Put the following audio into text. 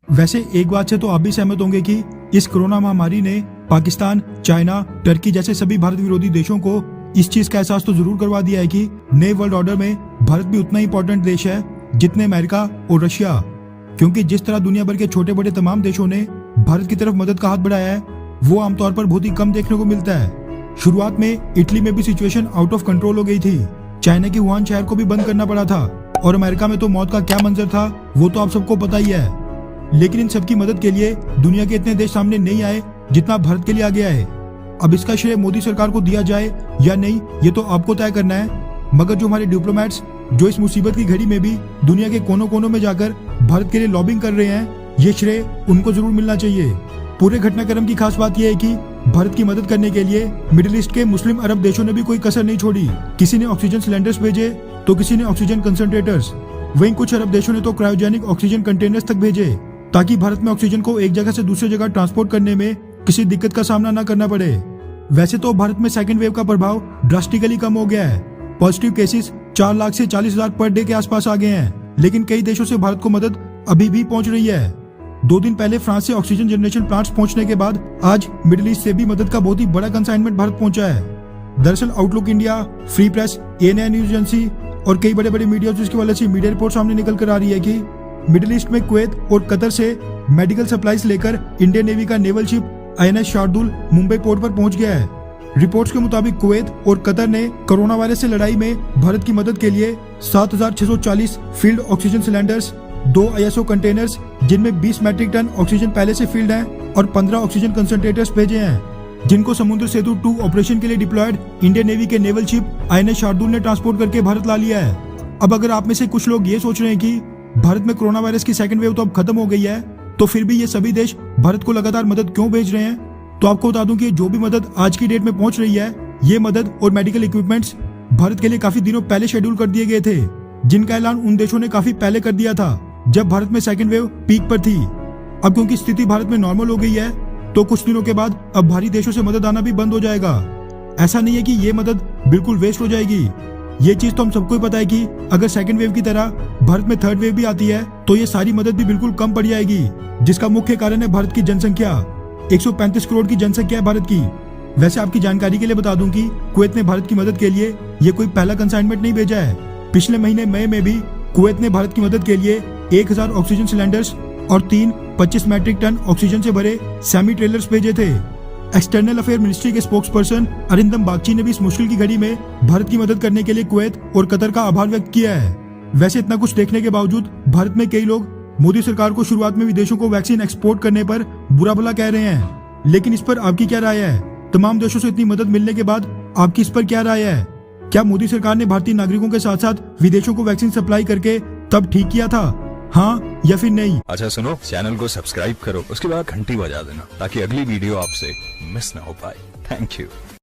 वैसे एक बात से तो आप भी सहमत होंगे कि इस कोरोना महामारी ने पाकिस्तान, चाइना, टर्की जैसे सभी भारत विरोधी देशों को इस चीज का एहसास तो जरूर करवा दिया है कि नए वर्ल्ड ऑर्डर में भारत भी उतना ही इंपॉर्टेंट देश है जितने अमेरिका और रशिया। क्योंकि जिस तरह दुनिया भर के छोटे बड़े तमाम देशों ने भारत की तरफ मदद का हाथ बढ़ाया है, वो आमतौर पर बहुत ही कम देखने को मिलता है। शुरुआत में इटली में भी सिचुएशन आउट ऑफ कंट्रोल हो गई थी। चाइना के वुहान शहर को भी बंद करना पड़ा था और अमेरिका में तो मौत का क्या मंजर था वो तो आप सबको पता ही है। लेकिन इन सबकी मदद के लिए दुनिया के इतने देश सामने नहीं आए जितना भारत के लिए आ गया है। अब इसका श्रेय मोदी सरकार को दिया जाए या नहीं ये तो आपको तय करना है, मगर जो हमारे डिप्लोमेट्स जो इस मुसीबत की घड़ी में भी दुनिया के कोनों कोनों में जाकर भारत के लिए लॉबिंग कर रहे हैं, ये श्रेय उनको जरूर मिलना चाहिए। पूरे घटनाक्रम की खास बात यह है कि भारत की मदद करने के लिए मिडिल ईस्ट के मुस्लिम अरब देशों ने भी कोई कसर नहीं छोड़ी। किसी ने ऑक्सीजन सिलेंडर्स भेजे तो किसी ने ऑक्सीजन कंसंट्रेटर्स, वहीं कुछ अरब देशों ने तो क्रायोजेनिक ऑक्सीजन कंटेनर्स तक भेजे ताकि भारत में ऑक्सीजन को एक जगह से दूसरी जगह ट्रांसपोर्ट करने में किसी दिक्कत का सामना न करना पड़े। वैसे तो भारत में सेकेंड वेव का प्रभाव ड्रास्टिकली कम हो गया है। पॉजिटिव केसेस 4 लाख से 40,000 पर डे के आसपास आ गए हैं, लेकिन कई देशों से भारत को मदद अभी भी पहुंच रही है। 2 दिन पहले फ्रांस से ऑक्सीजन जनरेशन प्लांट्स पहुंचने के बाद आज मिडिल ईस्ट से भी मदद का बहुत ही बड़ा कंसाइनमेंट भारत पहुंचा है। दरअसल outlook India, free press, ANI news agency और कई बड़े बड़े मीडिया जिसकी वजह से मीडिया रिपोर्ट सामने निकल कर आ रही है कि मिडिल ईस्ट में कुवैत और कतर से मेडिकल सप्लाईज लेकर इंडियन नेवी का naval ship INS Shardul Mumbai port पर पहुंच गया है। रिपोर्ट्स के मुताबिक कुवैत और कतर ने कोरोना वायरस से लड़ाई में भारत की मदद के लिए 7,640 field oxygen cylinders, 2 ISO containers जिनमें 20 मैट्रिक टन ऑक्सीजन पहले से फील्ड हैं और 15 ऑक्सीजन कंसंट्रेटर्स भेजे हैं, जिनको समुद्र सेतु 2 ऑपरेशन के लिए डिप्लॉयड इंडियन नेवी के नेवल शिप INS शार्दुल ने ट्रांसपोर्ट करके भारत ला लिया है। अब अगर आप में से कुछ लोग ये सोच रहे हैं कि भारत में कोरोना वायरस की सेकंड वेव तो अब खत्म हो गई है, तो फिर भी ये सभी देश भारत को लगातार मदद क्यों भेज रहे हैं, तो आपको बता दूं कि जो भी मदद आज की डेट में पहुंच रही है, ये मदद और मेडिकल इक्विपमेंट्स भारत के लिए काफी दिनों पहले शेड्यूल कर दिए गए थे, जिनका ऐलान उन देशों ने काफी पहले कर दिया था जब भारत में सेकंड वेव पीक पर थी। अब क्योंकि स्थिति भारत में नॉर्मल हो गई है, तो कुछ दिनों के बाद अब बाहरी देशों से मदद आना भी बंद हो जाएगा। ऐसा नहीं है कि ये मदद बिल्कुल वेस्ट हो जाएगी। ये चीज तो हम सबको ही पता है कि अगर सेकंड वेव की तरह भारत में थर्ड वेव भी आती है तो ये सारी मदद भी बिल्कुल कम पड़ जाएगी, जिसका मुख्य कारण है भारत की जनसंख्या। 135 करोड़ की जनसंख्या है भारत की। वैसे आपकी जानकारी के लिए बता दूं कि कुवैत ने भारत की मदद के लिए ये कोई पहला कंसाइनमेंट नहीं भेजा है। पिछले महीने मई में भी कुवैत ने भारत की मदद के लिए 1000 ऑक्सीजन सिलेंडर्स और 3 25 मैट्रिक टन ऑक्सीजन से भरे सेमी ट्रेलर्स भेजे थे। एक्सटर्नल अफेयर मिनिस्ट्री के स्पोक्स पर्सन अरिंदम बागची ने भी इस मुश्किल की घड़ी में भारत की मदद करने के लिए कुवैत और कतर का आभार व्यक्त किया है। वैसे इतना कुछ देखने के बावजूद भारत में कई लोग मोदी सरकार को शुरुआत में विदेशों को वैक्सीन एक्सपोर्ट करने पर बुरा भला कह रहे हैं, लेकिन इस पर आपकी क्या राय है? तमाम देशों से इतनी मदद मिलने के बाद आपकी इस पर क्या राय है? क्या मोदी सरकार ने भारतीय नागरिकों के साथ साथ विदेशों को वैक्सीन सप्लाई करके तब ठीक किया था, हाँ या फिर नहीं? अच्छा सुनो, चैनल को सब्सक्राइब करो, उसके बाद घंटी बजा देना ताकि अगली वीडियो आपसे मिस ना हो पाए। Thank you.